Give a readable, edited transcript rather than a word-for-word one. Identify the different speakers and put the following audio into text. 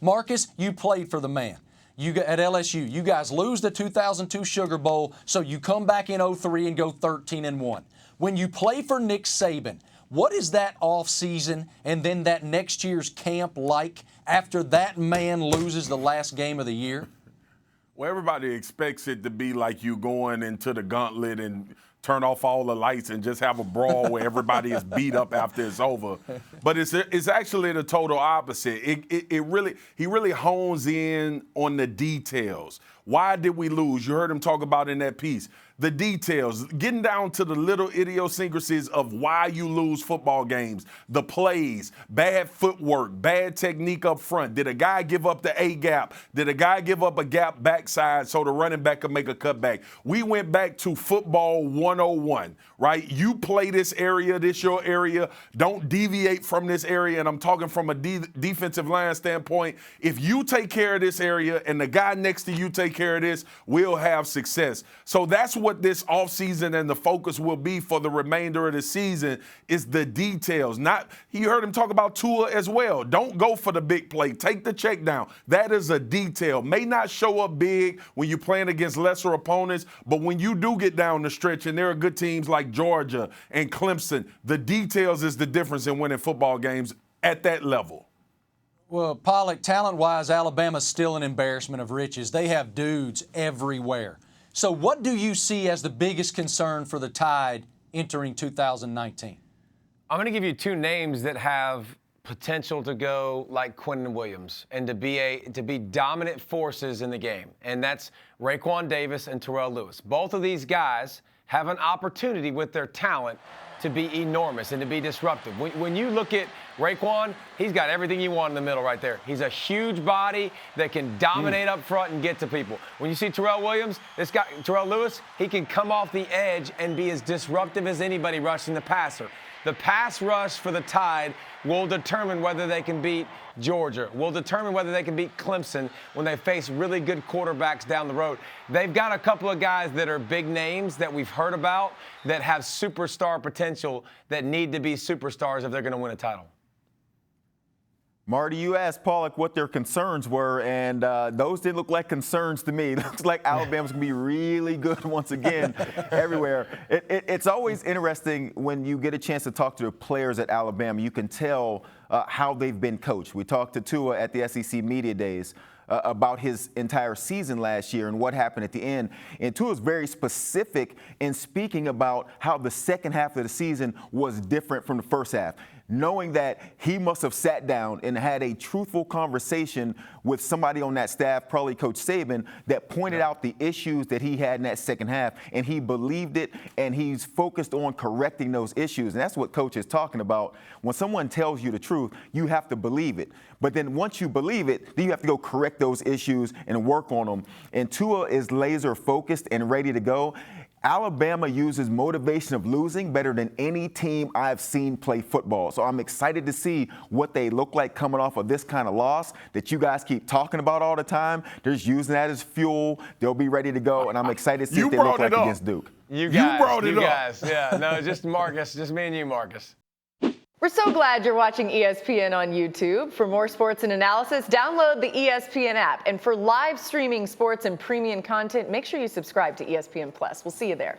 Speaker 1: Marcus, you played for the man. At LSU, you guys lose the 2002 Sugar Bowl, so you come back in 03 and go 13-1. When you play for Nick Saban, what is that offseason and then that next year's camp like after that man loses the last game of the year?
Speaker 2: Well, everybody expects it to be like you going into the gauntlet and turn off all the lights and just have a brawl where everybody is beat up after it's over. But it's actually the total opposite. He really hones in on the details. Why did we lose? You heard him talk about in that piece. The details, getting down to the little idiosyncrasies of why you lose football games, the plays, bad footwork, bad technique up front. Did a guy give up the A-gap? Did a guy give up a gap backside so the running back could make a cutback? We went back to football 101, right? You play this area, this your area. Don't deviate from this area, and I'm talking from a defensive line standpoint. If you take care of this area and the guy next to you take care of this, we'll have success. So that's what this offseason and the focus will be for the remainder of the season is the details. You heard him talk about Tua as well. Don't go for the big play. Take the check down. That is a detail. May not show up big when you're playing against lesser opponents, but when you do get down the stretch and there are good teams like Georgia and Clemson, the details is the difference in winning football games at that level.
Speaker 1: Well, Pollack, talent-wise, Alabama's still an embarrassment of riches. They have dudes everywhere. So what do you see as the biggest concern for the Tide entering 2019?
Speaker 3: I'm going to give you two names that have potential to go like Quentin Williams and to be dominant forces in the game, and that's Raekwon Davis and Terrell Lewis. Both of these guys have an opportunity with their talent to be enormous and to be disruptive. When you look at Raekwon, he's got everything you want in the middle right there. He's a huge body that can dominate up front and get to people. When you see Terrell Lewis, he can come off the edge and be as disruptive as anybody rushing the passer. The pass rush for the Tide will determine whether they can beat Georgia, will determine whether they can beat Clemson when they face really good quarterbacks down the road. They've got a couple of guys that are big names that we've heard about that have superstar potential that need to be superstars if they're going to win a title.
Speaker 4: Marty, you asked Pollack what their concerns were, and those didn't look like concerns to me. It looks like Alabama's going to be really good once again everywhere. It's always interesting when you get a chance to talk to the players at Alabama. You can tell how they've been coached. We talked to Tua at the SEC Media Days about his entire season last year and what happened at the end. And Tua is very specific in speaking about how the second half of the season was different from the first half, knowing that he must have sat down and had a truthful conversation with somebody on that staff, probably Coach Saban, that pointed out the issues that he had in that second half, and he believed it, and he's focused on correcting those issues. And that's what Coach is talking about. When someone tells you the truth, you have to believe it. But then once you believe it, then you have to go correct those issues and work on them. And Tua is laser focused and ready to go. Alabama uses motivation of losing better than any team I've seen play football. So I'm excited to see what they look like coming off of this kind of loss that you guys keep talking about all the time. They're just using that as fuel. They'll be ready to go, and I'm excited to see what they look like against Duke.
Speaker 3: You brought it up. Yeah, no, just Marcus, just me and you, Marcus.
Speaker 5: We're so glad you're watching ESPN on YouTube. For more sports and analysis, download the ESPN app. And for live streaming sports and premium content, make sure you subscribe to ESPN Plus. We'll see you there.